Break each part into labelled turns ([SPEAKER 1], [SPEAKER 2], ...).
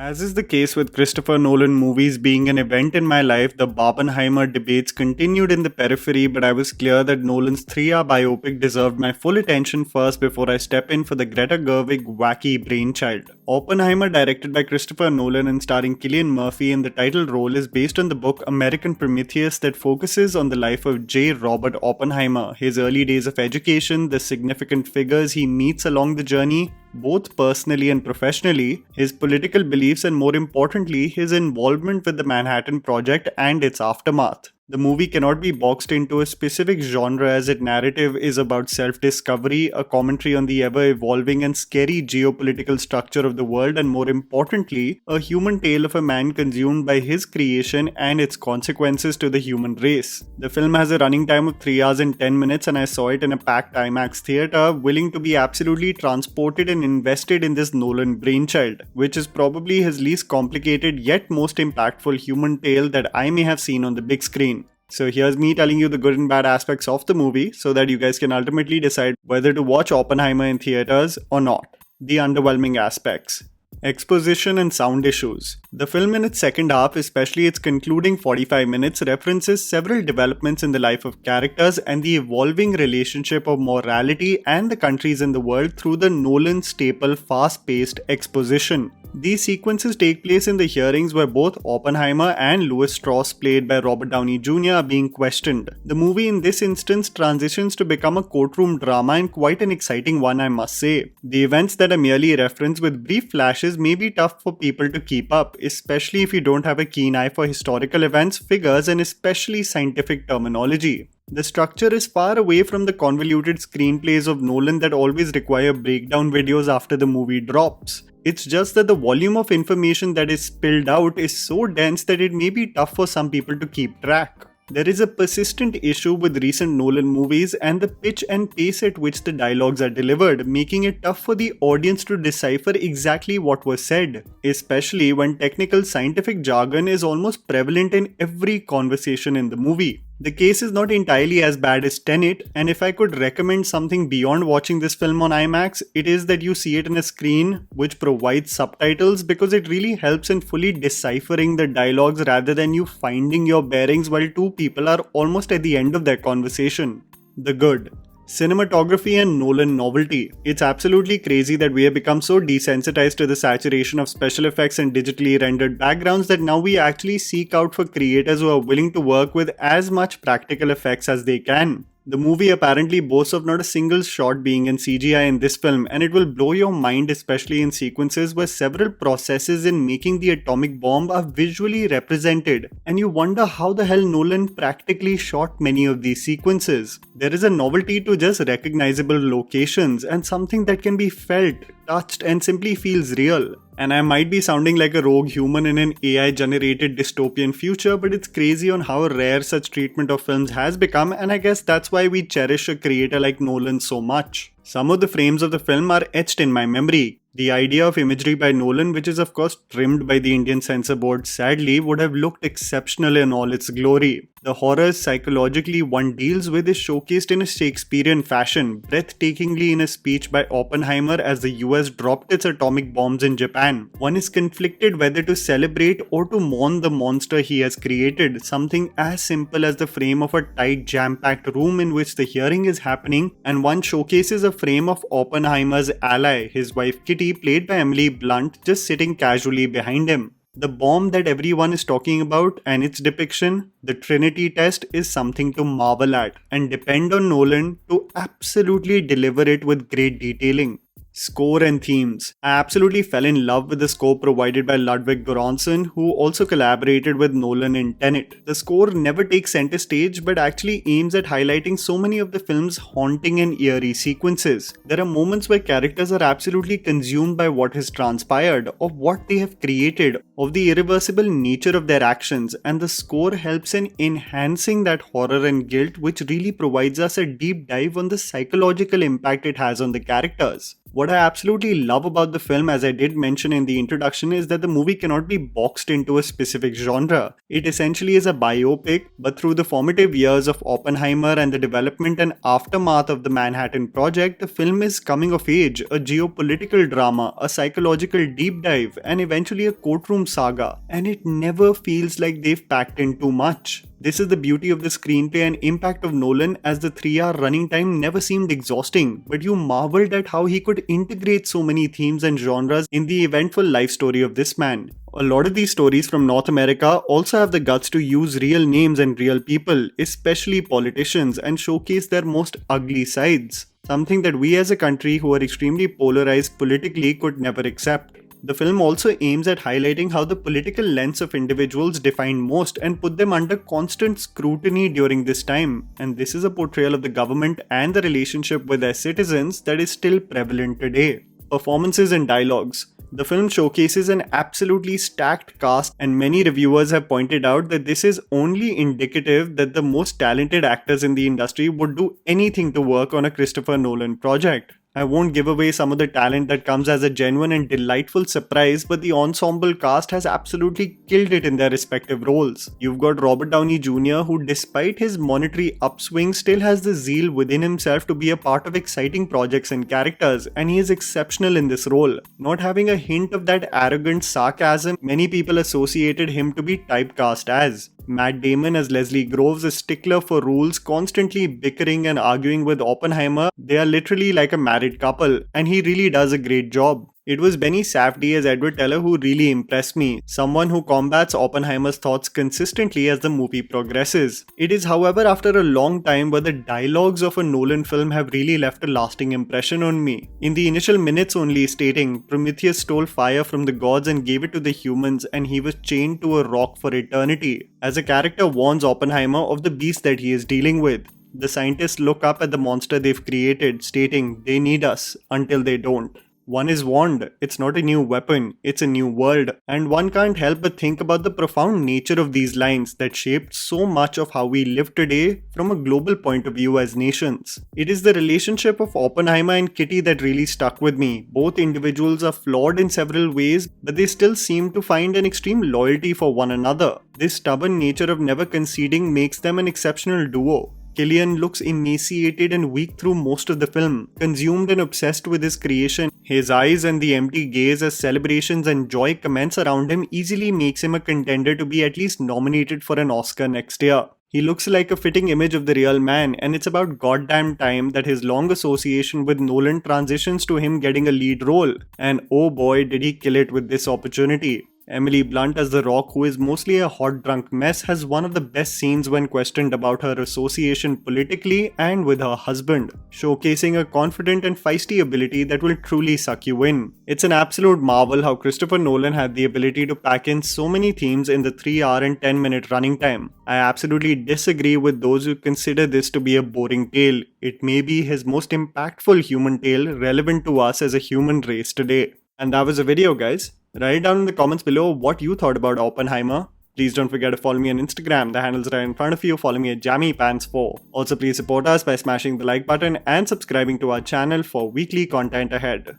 [SPEAKER 1] As is the case with Christopher Nolan movies being an event in my life, the Oppenheimer debates continued in the periphery, but I was clear that Nolan's 3-hour biopic deserved my full attention first before I step in for the Greta Gerwig wacky brainchild. Oppenheimer, directed by Christopher Nolan and starring Cillian Murphy in the title role, is based on the book American Prometheus that focuses on the life of J. Robert Oppenheimer, his early days of education, the significant figures he meets along the journey, both personally and professionally, his political beliefs, and more importantly, his involvement with the Manhattan Project and its aftermath. The movie cannot be boxed into a specific genre as its narrative is about self-discovery, a commentary on the ever-evolving and scary geopolitical structure of the world, and more importantly, a human tale of a man consumed by his creation and its consequences to the human race. The film has a running time of 3 hours and 10 minutes, and I saw it in a packed IMAX theater, willing to be absolutely transported and invested in this Nolan brainchild, which is probably his least complicated yet most impactful human tale that I may have seen on the big screen. So here's me telling you the good and bad aspects of the movie so that you guys can ultimately decide whether to watch Oppenheimer in theaters or not. The underwhelming aspects. Exposition and sound issues. The film in its second half, especially its concluding 45 minutes, references several developments in the life of characters and the evolving relationship of morality and the countries in the world through the Nolan staple fast-paced exposition. These sequences take place in the hearings where both Oppenheimer and Louis Strauss, played by Robert Downy Jr., are being questioned. The movie in this instance transitions to become a courtroom drama, and quite an exciting one, I must say. The events that are merely referenced with brief flashes may be tough for people to keep up, especially if you don't have a keen eye for historical events, figures, and especially scientific terminology. The structure is far away from the convoluted screenplays of Nolan that always require breakdown videos after the movie drops. It's just that the volume of information that is spilled out is so dense that it may be tough for some people to keep track. There is a persistent issue with recent Nolan movies and the pitch and pace at which the dialogues are delivered, making it tough for the audience to decipher exactly what was said, especially when technical scientific jargon is almost prevalent in every conversation in the movie. The case is not entirely as bad as Tenet, and if I could recommend something beyond watching this film on IMAX, it is that you see it in a screen which provides subtitles, because it really helps in fully deciphering the dialogues rather than you finding your bearings while two people are almost at the end of their conversation. The good. Cinematography and Nolan novelty. It's absolutely crazy that we have become so desensitized to the saturation of special effects and digitally rendered backgrounds that now we actually seek out for creators who are willing to work with as much practical effects as they can. The movie apparently boasts of not a single shot being in CGI in this film, and it will blow your mind, especially in sequences where several processes in making the atomic bomb are visually represented, and you wonder how the hell Nolan practically shot many of these sequences. There is a novelty to just recognizable locations and something that can be felt, touched, and simply feels real. And I might be sounding like a rogue human in an AI-generated dystopian future, but it's crazy on how rare such treatment of films has become, and I guess that's why we cherish a creator like Nolan so much. Some of the frames of the film are etched in my memory. The idea of imagery by Nolan, which is of course trimmed by the Indian censor board sadly, would have looked exceptional in all its glory. The horrors psychologically one deals with is showcased in a Shakespearean fashion, breathtakingly in a speech by Oppenheimer as the US dropped its atomic bombs in Japan. One is conflicted whether to celebrate or to mourn the monster he has created, something as simple as the frame of a tight jam-packed room in which the hearing is happening, and one showcases a frame of Oppenheimer's ally, his wife Kitty, played by Emily Blunt, just sitting casually behind him. The bomb that everyone is talking about and its depiction, the Trinity test, is something to marvel at and depend on Nolan to absolutely deliver it with great detailing. Score and themes. I absolutely fell in love with the score provided by Ludwig Göransson, who also collaborated with Nolan in Tenet. The score never takes center stage but actually aims at highlighting so many of the film's haunting and eerie sequences. There are moments where characters are absolutely consumed by what has transpired, of what they have created, of the irreversible nature of their actions, and the score helps in enhancing that horror and guilt, which really provides us a deep dive on the psychological impact it has on the characters. What I absolutely love about the film, as I did mention in the introduction, is that the movie cannot be boxed into a specific genre. It essentially is a biopic, but through the formative years of Oppenheimer and the development and aftermath of the Manhattan Project, the film is coming of age, a geopolitical drama, a psychological deep dive, and eventually a courtroom saga. And it never feels like they've packed in too much. This is the beauty of the screenplay and impact of Nolan, as the 3-hour running time never seemed exhausting, but you marveled at how he could integrate so many themes and genres in the eventful life story of this man. A lot of these stories from North America also have the guts to use real names and real people, especially politicians, and showcase their most ugly sides. Something that we as a country who are extremely polarized politically could never accept. The film also aims at highlighting how the political lens of individuals defined most and put them under constant scrutiny during this time, and this is a portrayal of the government and the relationship with their citizens that is still prevalent today. Performances and dialogues. The film showcases an absolutely stacked cast, and many reviewers have pointed out that this is only indicative that the most talented actors in the industry would do anything to work on a Christopher Nolan project. I won't give away some of the talent that comes as a genuine and delightful surprise, but the ensemble cast has absolutely killed it in their respective roles. You've got Robert Downy Jr., who despite his monetary upswing still has the zeal within himself to be a part of exciting projects and characters, and he is exceptional in this role. Not having a hint of that arrogant sarcasm many people associated him to be typecast as. Matt Damon as Leslie Groves, a stickler for rules, constantly bickering and arguing with Oppenheimer. They are literally like a married couple, and he really does a great job. It was Benny Safdie as Edward Teller who really impressed me, someone who combats Oppenheimer's thoughts consistently as the movie progresses. It is, however, after a long time where the dialogues of a Nolan film have really left a lasting impression on me. In the initial minutes only, stating, Prometheus stole fire from the gods and gave it to the humans, and he was chained to a rock for eternity, as a character warns Oppenheimer of the beast that he is dealing with. The scientists look up at the monster they've created, stating they need us until they don't. One is warned, it's not a new weapon, it's a new world, and one can't help but think about the profound nature of these lines that shaped so much of how we live today from a global point of view as nations. It is the relationship of Oppenheimer and Kitty that really stuck with me. Both individuals are flawed in several ways, but they still seem to find an extreme loyalty for one another. This stubborn nature of never conceding makes them an exceptional duo. Cillian looks emaciated and weak through most of the film, consumed and obsessed with his creation. His eyes and the empty gaze as celebrations and joy commence around him easily makes him a contender to be at least nominated for an Oscar next year. He looks like a fitting image of the real man, and it's about goddamn time that his long association with Nolan transitions to him getting a lead role. And oh boy, did he kill it with this opportunity. Emily Blunt as The Rock, who is mostly a hot drunk mess, has one of the best scenes when questioned about her association politically and with her husband, showcasing a confident and feisty ability that will truly suck you in. It's an absolute marvel how Christopher Nolan had the ability to pack in so many themes in the 3-hour and 10-minute running time. I absolutely disagree with those who consider this to be a boring tale. It may be his most impactful human tale relevant to us as a human race today. And that was the video, guys. Write down in the comments below what you thought about Oppenheimer. Please don't forget to follow me on Instagram, the handle's right in front of you. Follow me at JammyPants4. Also, please support us by smashing the like button and subscribing to our channel for weekly content ahead.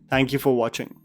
[SPEAKER 1] Thank you for watching.